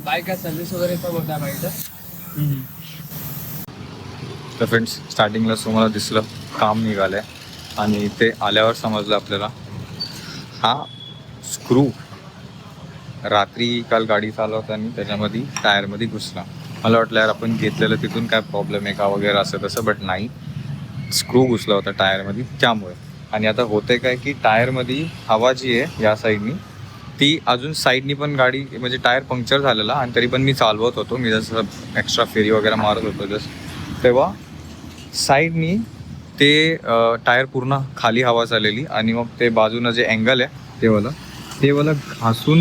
Bike का service वगैरे पण होता बाईकचं. तर फ्रेंड्स, स्टार्टिंगला तुम्हाला दिसलं काम निघालंय आणि ते आल्यावर समजलं आपल्याला हा स्क्रू रात्री काल गाडी चालवताना त्याच्यामध्ये टायरमध्ये घुसला. मला वाटलं यार आपण घेतलेलं तिथून काय प्रॉब्लेम आहे का वगैरे असं तसं, बट नाही, स्क्रू घुसला होता टायरमध्ये त्यामुळे. आणि आता होतंय काय की टायरमध्ये हवा जी आहे या साईडनी ती अजून साईडनी पण गाडी म्हणजे टायर पंक्चर झालेला आणि तरी पण मी चालवत होतो, मी जसं एक्स्ट्रा फेरी वगैरे मारत होतो जसं, तेव्हा साईडनी ते टायर पूर्ण खाली हवा चाललेली आणि मग ते बाजूनं जे अँगल आहे ते वाला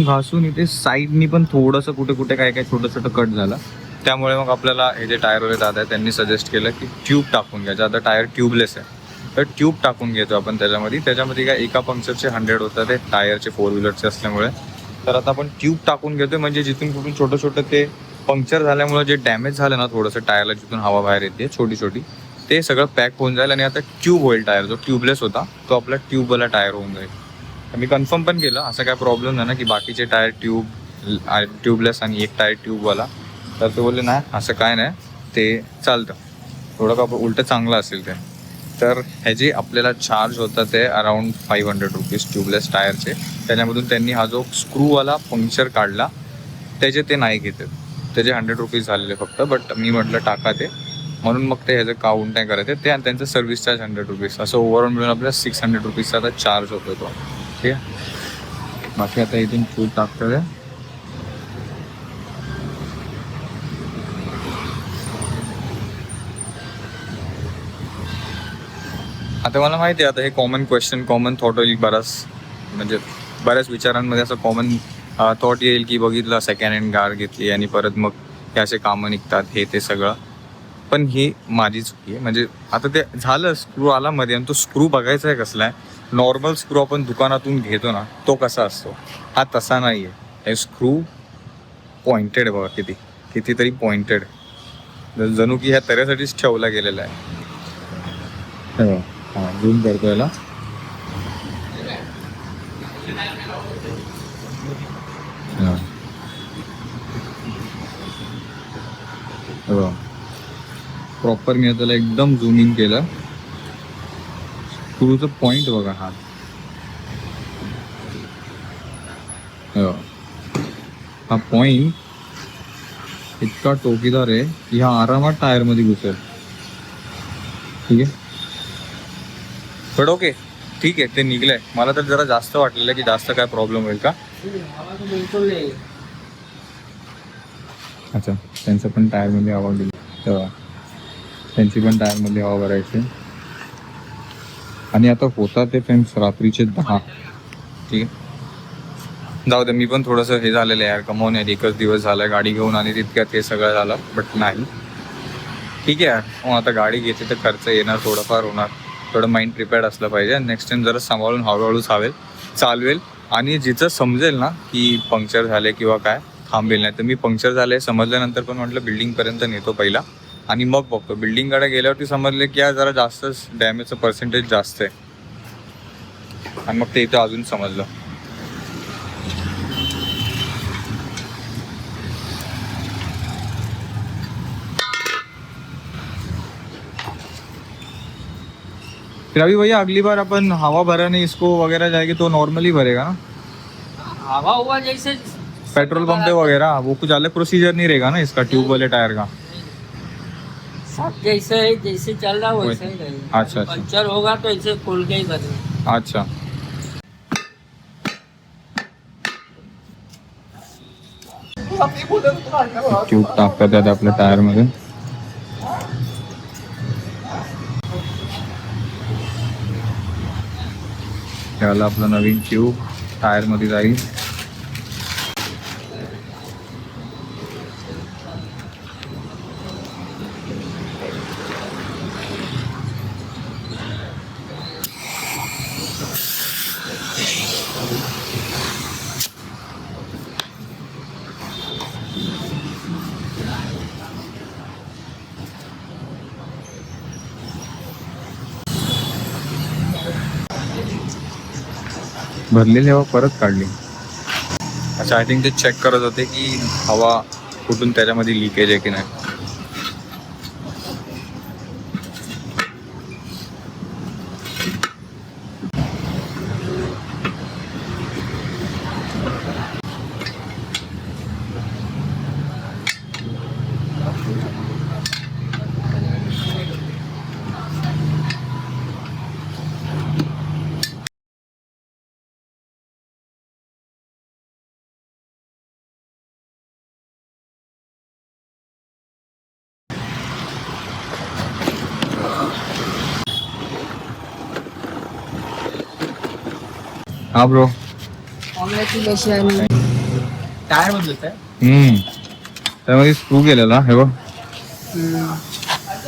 घासून इथे साईडनी पण थोडंसं कुठे कुठे काय काय छोटं छोटं कट झालं. त्यामुळे मग आपल्याला हे जे टायरवाले दादा आहे त्यांनी सजेस्ट केलं की ट्यूब टाकून घ्यायचं. आता टायर ट्यूबलेस आहे तर ट्यूब टाकून घेतो आपण त्याच्यामध्ये काय एका पंक्चरचे 100 होतात ते टायरचे 4 व्हीलरचे असल्यामुळे. तर आता आपण ट्यूब टाकून घेतोय म्हणजे जिथून कुठून छोटं छोटं ते पंक्चर झाल्यामुळे जे डॅमेज झालं ना थोडंसं टायरला, जिथून हवा बाहेर येते छोटी छोटी, ते सगळं पॅक होऊन जाईल आणि आता ट्यूब होईल. टायर जो ट्यूबलेस होता तो आपला ट्यूबवाला टायर होऊन जाईल. मी कन्फर्म पण केलं, असं काय प्रॉब्लेम नाही ना की बाकीचे टायर ट्यूबलेस आणि एक टायर ट्यूबवाला. तर ते बोलले नाही असं काय नाही, ते चालतं, थोडं का उलटं चांगलं असेल ते. तर ह्याचे आपल्याला चार्ज होता ते अराऊंड 500 रुपीज ट्यूबलेस टायरचे. त्याच्यामधून त्यांनी हा जो स्क्रूवाला पंक्चर काढला त्याचे ते नाही घेते, त्याचे 100 रुपीज झालेले फक्त. बट मी म्हटलं टाका ते, म्हणून मग ते ह्याचं काउंट नाही करायचं ते, आणि त्यांचं सर्व्हिस चार्ज 100 रुपीज, असं ओव्हरऑल मिळून आपल्याला 600 रुपीजचा आता चार्ज होतो तो. ठीक आहे, बाकी आता इथून ट्यूब टाकतो आहे. आता मला माहिती आहे आता हे कॉमन क्वेश्चन, कॉमन थॉट होईल बऱ्याच विचारांमध्ये असं कॉमन थॉट येईल की बघितलं सेकंड हँड कार घेतली आणि परत मग हे असे कामं निघतात हे ते सगळं. पण ही माझी चुकी आहे. म्हणजे आता ते झालं, स्क्रू आला मध्ये आणि तो स्क्रू बघायचा आहे कसला आहे. नॉर्मल स्क्रू आपण दुकानातून घेतो ना तो कसा असतो, हा तसा नाही आहे. हे स्क्रू पॉइंटेड बघा, कितीतरी पॉइंटेड, जणू की ह्या तऱ्यासाठीच ठेवला गेलेला आहे. हां, झूम करतो याला. प्रॉपर मी त्याला एकदम झूमिंग केलं. स्क्रूचं पॉइंट बघा हा. हा पॉइंट इतका टोकीदार आहे की हा आरामात टायरमध्ये घुसेल. ठीक आहे, बट ओके ठीक आहे, ते निघलंय. मला तर जरा जास्त वाटलेलं की जास्त काय प्रॉब्लेम होईल का. बिलकुल नाही. अच्छा, त्यांचं पण टायरमध्ये हवा गेली तेव्हा त्यांची पण टायरमध्ये हवा भरायची. आणि आता होता ते फ्रेंड्स रात्रीचे 10. ठीक आहे, जाऊ दे, मी पण थोडंसं हे झालेलं आहे यार, कमावून यार एकच दिवस झाला गाडी घेऊन आणि तितक्यात हे सगळं झालं. बट नाही, ठीक आहे यार, मग आता गाडी घेते तर खर्च येणार, थोडंफार होणार. थोडं माइंड प्रिपेअर्ड असलं पाहिजे आणि नेक्स्ट टाइम जरा सांभाळून हळूहळू चालवेल. आणि जिचं समजेल ना की पंक्चर झाले किंवा काय, थांबेल. नाही तर मी पंक्चर झाले समजल्यानंतर पण म्हटलं बिल्डिंगपर्यंत नेतो पहिला आणि मग बघतो. बिल्डिंगकडे गेल्यावरती समजले की या जरा जास्तच डॅमेजचं पर्सेंटेज जास्त आहे आणि मग ते इथं अजून समजलं. रवि भैया, अगली बार अपन हवा भराने इसको वगैरह जाएगी तो नॉर्मली भरेगा ना, हवा हुआ जैसे पेट्रोल पंप पे वगैरह, वो कुछ अलग प्रोसीजर नहीं रहेगा ना इसका ट्यूब वाले टायर का. सब जैसे है, जैसे चल रहा वैसे ही रहेगा. अच्छा अच्छा पंचर होगा तो ऐसे खोल के ही भरेगा. अच्छा. ट्यूब टाकतात त्यात आपल्या टायरमध्ये. त्याला आपला नवीन ट्यूब टायरमध्ये जाईल. भरलेली हवा परत काढली. अच्छा, आय थिंक ते चेक करत होते की हवा कुठून त्याच्यामध्ये लिकेज आहे की नाही. हा ब्रो. कॉंग्रॅच्युलेशन. टायर बदलत आहे. त्यामध्ये स्क्रू गेलेला हे बघ,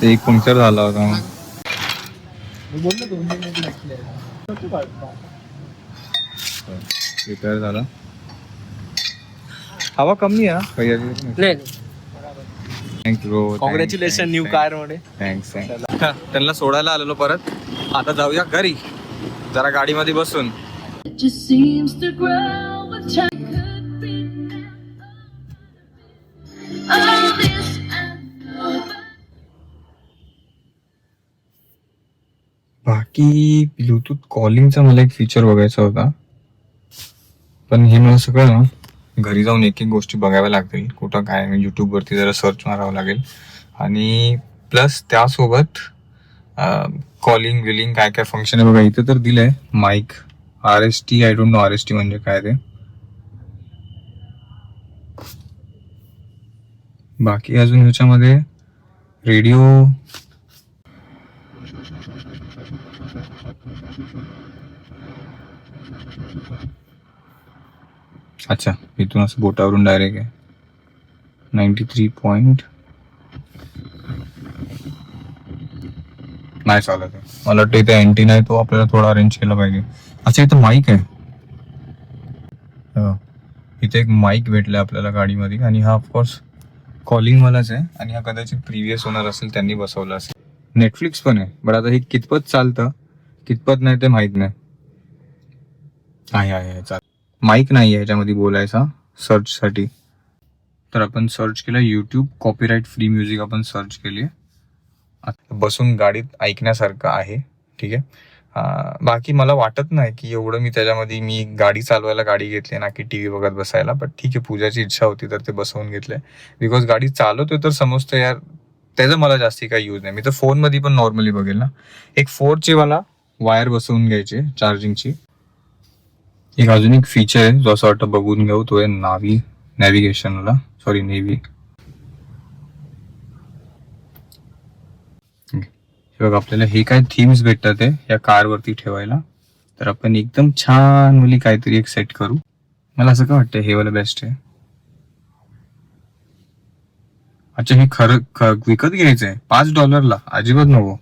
ते एक पंक्चर झाला होता. रिपेअर झाला. हवा कमी आहे ना काही. नाही थँक्यू. कॉंग्रॅच्युलेशन न्यू कार मध्ये. थँक्स. त्यांना सोडायला आलेलो परत. आता जाऊया घरी जरा गाडीमध्ये बसून. just seems to grow with time. Could be all this and nobody. बाकी ब्लूटूथ कॉलिंगचा मला एक फीचर बघायचा होता, पण हे मला सगळं ना घरी जाऊन एक एक गोष्टी बघाव्या लागतील. कुठं काय यूट्यूबवरती जरा सर्च मारावं लागेल. आणि प्लस त्यासोबत कॉलिंग विलिंग काय काय फंक्शन आहे बघा. इथं तर दिलंय Mike RST. I don't know RST म्हणजे काय ते. बाकी अजून ह्याच्यामध्ये रेडिओ. अच्छा, इथून असं बोटावरून डायरेक्ट आहे. 93 पॉइंट नाही चालत आहे. मला वाटतं इथे अँटीना आहे, तो आपल्याला थोडा अरेंज केला पाहिजे. अच्छा, इथं माईक आहे. इथे एक माईक भेटलाय आपल्याला गाडीमध्ये. आणि हा ऑफकोर्स कॉलिंग वालाच आहे. आणि हा कदाचित प्रिव्हियस ओनर असेल, त्यांनी बसवला असेल. नेटफ्लिक्स पण आहे, बट आता हे कितपत चालतं कितपत नाही ते माहित नाही. आहे चाल. माईक नाही आहे ह्याच्यामध्ये बोलायचा सर्चसाठी. तर आपण सर्च केलं यूट्यूब कॉपीराईट फ्री म्युझिक. आपण सर्च केली. बसून गाडीत ऐकण्यासारखं आहे. ठीक आहे. बाकी मला वाटत नाही की एवढं मी त्याच्यामध्ये मी गाडी चालवायला गाडी घेतली ना की टी व्ही बघत बसायला. बट ठीक आहे, पूजाची इच्छा होती तर ते बसवून घेतलंय. बिकॉज गाडी चालवतोय तर समजतं यार, त्याचं मला जास्ती काही यूज नाही. मी तर फोनमध्ये पण नॉर्मली बघेल ना. एक 4ची मला वायर बसवून घ्यायची चार्जिंगची. एक अजून एक फीचर आहे जो असं वाटतं बघून घेऊ, तो आहे नॅव्हिगेशनला. Sorry, navy. बघा, आपल्याला हे काय थीम्स भेटतात आहे या कारवरती ठेवायला. तर आपण एकदम छान मुली काहीतरी एक सेट करू. मला असं काय वाटतं हे वाला बेस्ट आहे. अच्छा, हे खरं विकत घ्यायचंय $5. अजिबात नको.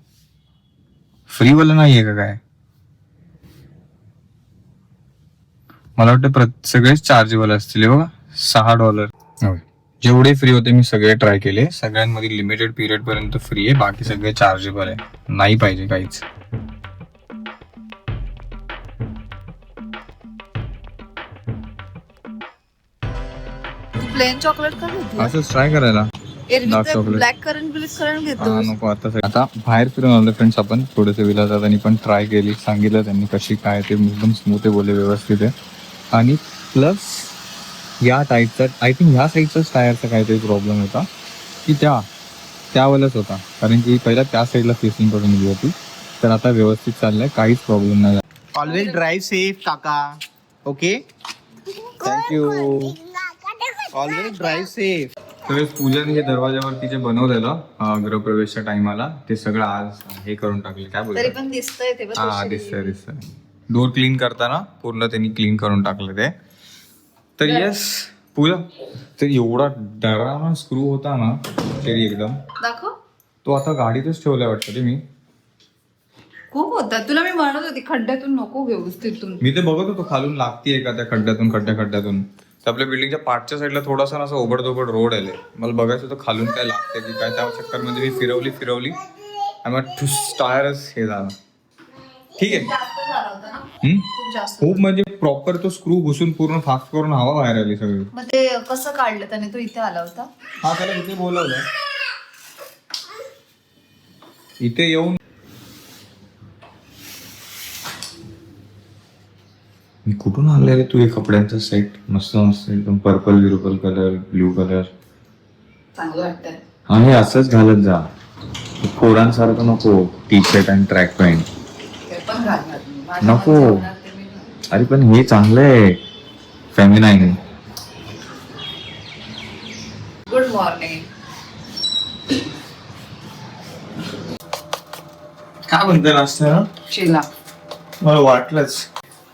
फ्री वाला नाहीये का काय? मला वाटतं सगळेच चार्जेबल असतील. बघा, $6. जेवढे फ्री होते मी सगळे ट्राय केले. सगळ्यांमध्ये लिमिटेड पिरियड पर्यंत फ्री आहे, बाकी सगळे चार्जेबल आहे. नाही पाहिजे काहीच. प्लेन चॉकलेट का घेतली? असंच ट्राय करायला. Dark chocolate. ब्लॅक करंट घेतो. नको आता बाहेर फिरून आलो फ्रेंड्स आपण. थोडेसे विलासात पण ट्राय केली. सांगितलं त्यांनी कशी काय ते एकदम स्मूथ आहे बोलले, व्यवस्थित आहे. आणि प्लस या टाईपचा आय थिंक ह्या साईडचाच टायरचा काहीतरी प्रॉब्लेम होता की त्यावेळेलाच होता. कारण की पहिला त्या साईडला फेसिंग करून दिली होती. तर आता व्यवस्थित चाललंय, काहीच प्रॉब्लेम नाही. ऑलवेज ड्राईव्ह सेफ काका. Okay, thank you. Always drive safe. तर पूजाने हे दरवाजावरती जे बनवलेलं गृहप्रवेशच्या टाइमाला ते सगळं आज हे करून टाकले. काय तरी बोलतो? पण दिसतंय ते. हा, दिसतंय. डोर क्लीन करताना पूर्ण त्यांनी क्लीन करून टाकलं ते. तर येस पूजा, तर एवढा डरावना स्क्रू होता ना तरी एकदम. दाखव. तो आता गाडीतच ठेवलाय वाटतं ते. मी खूप होता. तुला मी म्हणत होती खड्ड्यातून नको व्यवस्थित. मी ते बघत होतो खालून लागतीये का त्या खड्ड्यातून. तर आपल्या बिल्डिंगच्या पाठच्या साईडला थोडासा असं ओबड रोड आहे. मला बघायचं होतं खालून काय लागते की काय. त्या चक्करमध्ये मी फिरवली आणि मग टायरच हे झालं. ठीक आहे. जास्त झाला होता ना, हम्म? खूप जास्त. खूप म्हणजे प्रॉपर तो स्क्रू घुसून पूर्ण फास्ट करून हवा बाहेर आली सगळी. मग ते कसं काढलं त्याने? तो इथे आला होता. हा त्याला इथे बोलवलं, इथे येऊन कुठून आणले रे तू हे कपड्यांचा सेट? मस्त मस्त एकदम पर्पल बिरुपल कलर, ब्ल्यू कलर, चांगलं वाटतंय. हा हे असंच घालत जा, पोरांसारखं नको टी शर्ट आणि ट्रॅक पॅन्ट ते पण घालणार मी. माझ्या नको. मनात जेवणार ते मी घालणार. अरे पण हे चांगलं आहे, फेमिनाईन. Good morning. काय म्हणते नाश्ता? शिला. मला वाटलंच.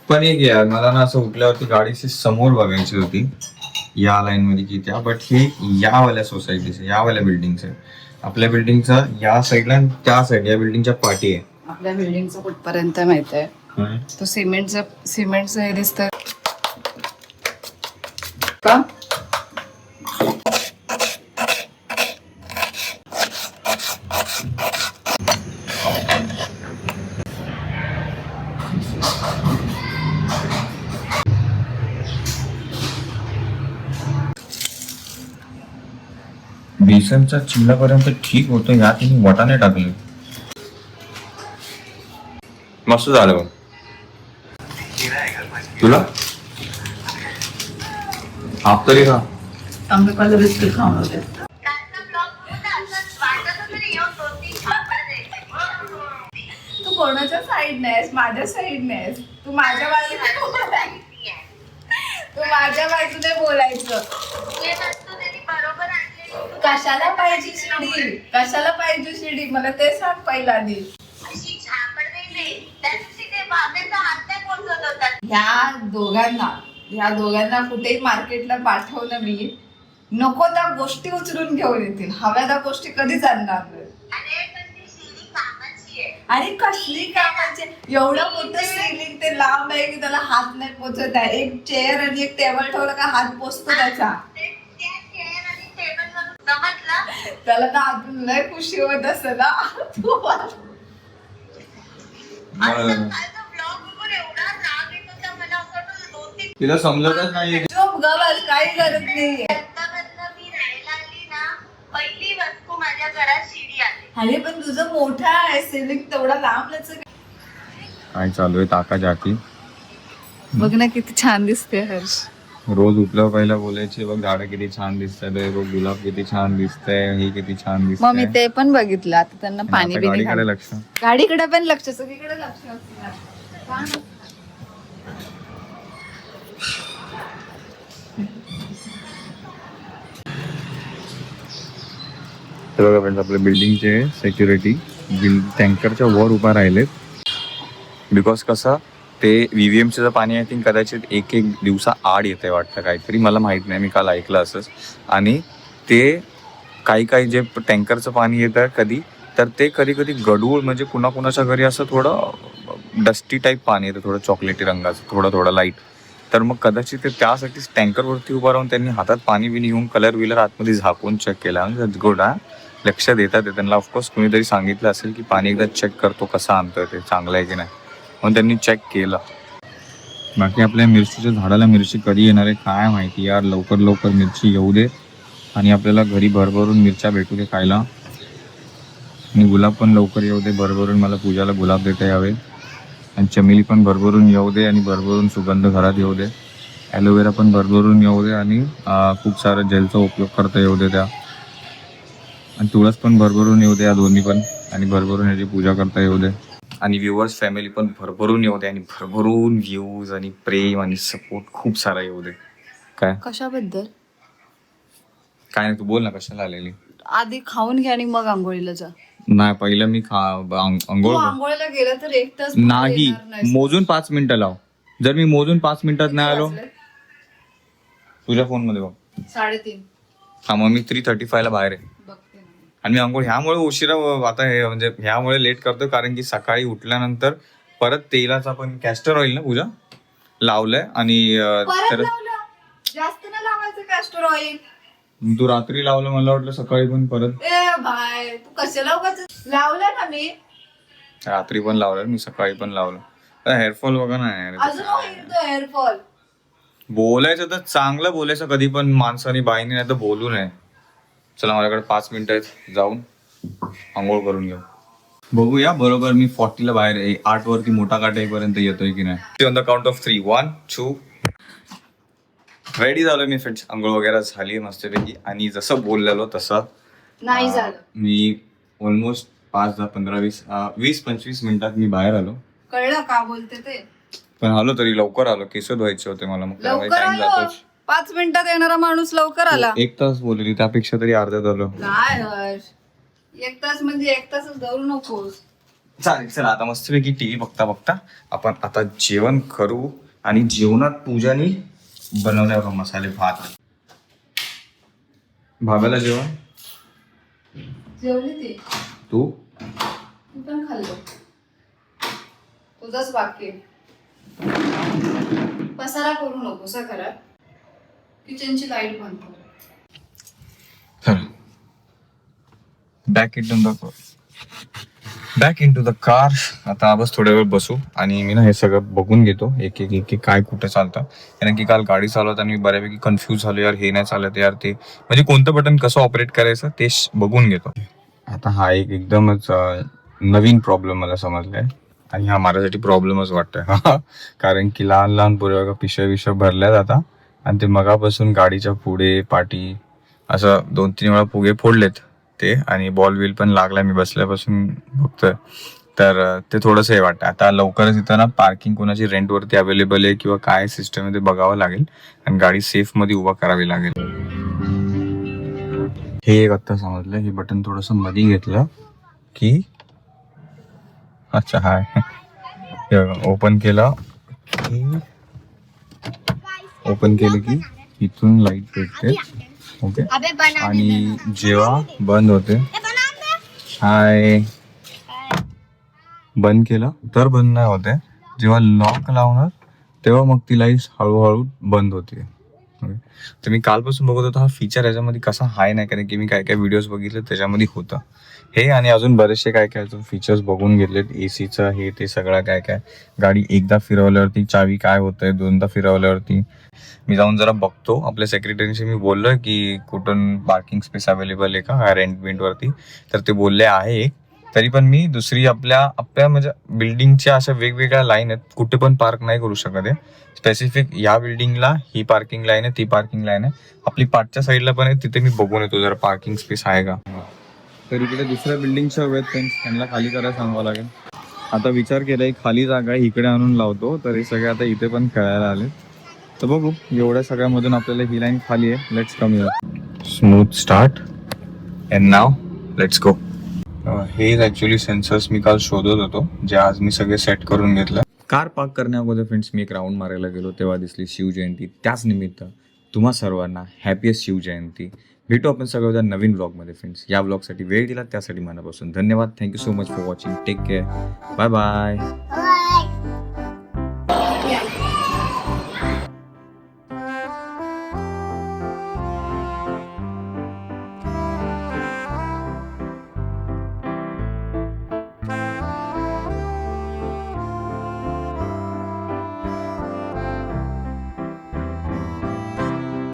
पण एक यार मला ना असं उठल्यावरती गाडीची समोर बघायची होती या लाईन मध्ये की त्या, बट ही यावाल्या सोसायटीचे, यावाल्या बिल्डिंगचं आहे. आपल्या बिल्डिंगचा या साईडला आणि त्या साईड या बिल्डिंगच्या पाठी आहे. आपल्या बिल्डिंगचं कुठपर्यंत माहित आहे? तो सिमेंटचं हे दिसतं का? बेसनचा चिल्लापर्यंत ठीक होतं, ह्या तिने वटाने टाकले. मस्त झालं बघ. तुला हाफ तरी का? आंबेपाला बिस्किट खाऊन होते. तू कोणाच्या साईड नाहीस, माझ्या साईड नाहीस. तू माझ्या बाजूने तू माझ्या बाजूने बोलायचं. कशाला पाहिजे शिडी? कशाला पाहिजे शिडी? मला ते सांग पहिला आधी. ह्या दोघांना कुठेही मार्केटला पाठवलं मी, नको त्या गोष्टी उचलून घेऊन येतील. हव्या त्या गोष्टी कधीच आणणार नाही. अरे कसली कामाची? एवढं मोठं सिलिंग ते लांब आहे की त्याला हात नाही पोचत आहे. एक चेअर आणि एक टेबल ठेवलं का हात पोचतो त्याचा. त्याला तर अजून लय खुशी होत असं ना. तिला समजतच नाहीये. चुप गबस, काही गरज नाहीये. अरे पण तुझं मोठं आहे सिलिंग, तेवढा लांबच. काय चालू आहे ताका जाकी? बघ ना किती छान दिसते हर्ष. रोज उठल्यावर पहिला बोलायचे बघ झाडं किती छान दिसतात, बघ गुलाब किती छान दिसतंय, हे किती छान मग मी दिसतंय. ते पण बघितलं. आता त्यांना पाणी बिणी गाडीकडे घाल. लक्ष. गाडीकडे पण लक्ष, सगळीकडे लक्ष असणार. का नाही? तर बघा फ्रेंड्स, आपल्या बिल्डिंगचे सेक्युरिटी टँकरच्या वर उभा राहिलेत. बिकॉज कसं ते VVMचं जर पाणी आय थिंक कदाचित एक दिवसा आड येते वाटतं काहीतरी, मला माहीत नाही, मी काल ऐकलं असंच. आणि ते काही जे टँकरचं पाणी येतं कधी, तर ते कधी गडूळ म्हणजे कुणाच्या घरी असं थोडं डस्टी टाईप पाणी येतं, थोडं चॉकलेटी रंगाचं, थोडं लाईट. तर मग कदाचित ते त्यासाठीच टँकरवरती उभं राहून त्यांनी हातात पाणी बिनी घेऊन कलर विलर आतमध्ये झाकून चेक केला. म्हणजे गुड. लक्ष देतात ते. त्यांना ऑफकोर्स कुणीतरी सांगितलं असेल की पाणी एकदा चेक करतो कसं आणतोय ते, चांगलं आहे की नाही, म्हणून त्यांनी चेक केलं. बाकी आपल्या मिरचीच्या झाडाला मिरची कधी येणार आहे काय माहिती यार. लवकर मिरची येऊ दे आणि आपल्याला घरी भरभरून मिरच्या भेटू दे खायला. आणि गुलाब पण लवकर येऊ दे भरभरून, मला पूजाला गुलाब देता यावे. आणि चमेली पण भरभरून येऊ दे आणि भरभरून सुगंध घरात येऊ दे. ॲलोवेरा पण भरभरून येऊ दे आणि खूप सारं जेलचा उपयोग करता येऊ दे त्या. आणि तुळस पण भरभरून येऊ दे, या दोन्ही पण. आणि भरभरून याची पूजा करता येऊ दे. आणि व्ह्युअर्स फॅमिली पण भरभरून येऊ दे. आणि भरभरून व्ह्यूज आणि प्रेम आणि सपोर्ट खूप सारा येऊ दे. काय कशाबद्दल? काय नाही, तू बोल ना कशाला आलेली. आधी खाऊन घ्या आणि मग आंघोळीला जा. नाही पहिलं मी अंघोळ आंघोळीला गेलं तर 1 तास नाही, मोजून 5 मिनिटं लाव. जर मी मोजून 5 मिनिटात नाही आलो, तुझ्या फोन मध्ये बघ 3:30. हा मग मी 3:35 बाहेर आहे. बघते ना. आणि मी अंघोळ ह्यामुळे उशिरा आता हे म्हणजे ह्यामुळे लेट करतो कारण की सकाळी उठल्यानंतर परत तेलाचा पण कॅस्टर ऑइल ना पूजा लावलंय. आणि परत तर लावलं? जास्त नाही लावायचं कॅस्टर ऑइल. तू रात्री लावलं, मला वाटलं सकाळी पण परत. ए भाई, तू कशाला उगाच लावलं ना मी. रात्री पण लावलं मी, सकाळी पण लावलं. हेअरफॉल बघा ना यार. अजून होईल तो हेअरफॉल. बोलायचं तर चांगलं बोलायचं कधी पण माणसाने, बाईने, नाही तर बोलू नये. चला माझ्याकडे 5 मिनिटं आहेत, जाऊन आंघोळ करून घेऊ. बघूया बरोबर मी 40ला बाहेर 8 वरती मोठा काटा येईपर्यंत येतोय की नाही. On the count of 3, 1, 2. Ready झालो मी फ्रेंड्स, आंघोळ वगैरे झाली मस्तपैकी. आणि जसं बोललेलो तसं नाही झालं. मी ऑलमोस्ट 5, 10, 15, 20-25 मिनिटात मी बाहेर आलो. कळलं का बोलते ते? पण आलो तरी लवकर आलो, केस धुवायचे होते मला, मग लवकर टाइम आलो. जातोच. 5 मिनिटात येणारा माणूस लवकर आला. 1 तास बोलली, त्यापेक्षा तरी अर्ध्यात आलो. काय हर्ष, 1 तास म्हणजे 1 तासच धरू नकोस. चालेल, चला आता मस्तपैकी टीव्ही बघता बघता आपण आता जेवण करू. आणि जेवणात पूजानी बनवले बघा मसाले भात. भाव्याला जेवण जेवली ती, तू तू पण खाल्लो. तुझंच बाकी आहे. पसारा करू नकोस घरात. किचनची लाईट बंद कर. Back in to the car. आता बस थोड्या वेळ बसू आणि मी ना हे सगळं बघून घेतो एक एक काय कुठे चालतं. कारण की काल गाडी चालवताना मी बऱ्यापैकी कन्फ्यूज झालो, यार हे नाही चालत यार, ते म्हणजे कोणतं बटन कसं ऑपरेट करायचं ते बघून घेतो. आता हा एक एकदमच नवीन प्रॉब्लेम मला समजलाय आणि हा माझ्यासाठी प्रॉब्लेमच वाटतोय. कारण की लहान लहान पुढे पिशव्या भरल्या जातात आणि ते मगापासून गाडीच्या पुढे पाठी असं 2-3 वेळा फुगे फोडलेत ते. आणि बॉल व्हील पण लागलाय मी बसल्यापासून बघतोय. तर ते थोडंसं हे वाटतं. आता लवकरच इथं ना पार्किंग कोणाची रेंटवरती अवेलेबल आहे किंवा काय सिस्टम आहे ते बघावं लागेल आणि गाडी सेफ मध्ये उभा करावी लागेल. हे एक आत्ता समजलं, हे बटन थोडंसं मध्ये घेतलं की अच्छा हाय ओपन केलं की इथून लाईट पेटते. ओके, आणि जेव्हा बंद होते, हाय बंद केलं तर बंद नाही होते. जेव्हा लॉक लावणार तेव्हा मग ती लाईट हळूहळू बंद होते. तर मी कालपासून बघत होतो हा फीचर याच्यामध्ये कसा हाय नाही, कारण की मी काय काय व्हिडिओज बघितले त्याच्यामध्ये होतं हे. आणि अजून बरेचसे काय काय फीचर्स बघून घेतलेत, एसीचं हे ते सगळं काय काय. गाडी एकदा फिरवल्यावरती चावी काय होतंय, 2दा फिरवल्यावरती. मी जाऊन जरा बघतो. आपल्या सेक्रेटरीशी मी बोललोय की कुठून पार्किंग स्पेस अवेलेबल आहे का रेंट वरती, तर ते बोलले आहे एक. तरी पण मी दुसरी आपल्या म्हणजे बिल्डिंगच्या अशा वेगवेगळ्या लाईन आहेत, कुठे पण पार्क नाही करू शकत आहे. स्पेसिफिक या बिल्डिंगला ही पार्किंग लाईन आहे, ती पार्किंग लाईन आहे. आपली पाठच्या साईडला पण आहे, तिथे मी बघून येतो जरा पार्किंग स्पेस आहे का. तर इकडे दुसऱ्या बिल्डिंगच्या वेळेत त्यांना खाली करायला सांगावं लागेल. आता विचार केलाय खाली जागा आहे इकडे आणून लावतो, तर हे सगळे आता इथे पण खेळायला आले. तर बघू, एवढ्या सगळ्यामधून आपल्याला ही लाईन खाली आहे. Let's come here. Smooth start and now let's go. हे ऍक्च्युअली सेन्सर्स मी काल शोधत होतो, जे आज मी सगळे सेट करून घेतलं. कार पार्क करण्याअगोदर फ्रेंड्स मी एक राऊंड मारायला गेलो, तेव्हा दिसली शिवजयंती. त्याच निमित्त तुम्हा सर्वांना हॅपीएस्ट शिवजयंती. भेटू आपण सगळ्या नवीन व्लॉगमध्ये फ्रेंड्स. या व्लॉगसाठी वेळ दिला त्यासाठी मनापासून धन्यवाद. Thank you so much for watching. Take care. Bye bye.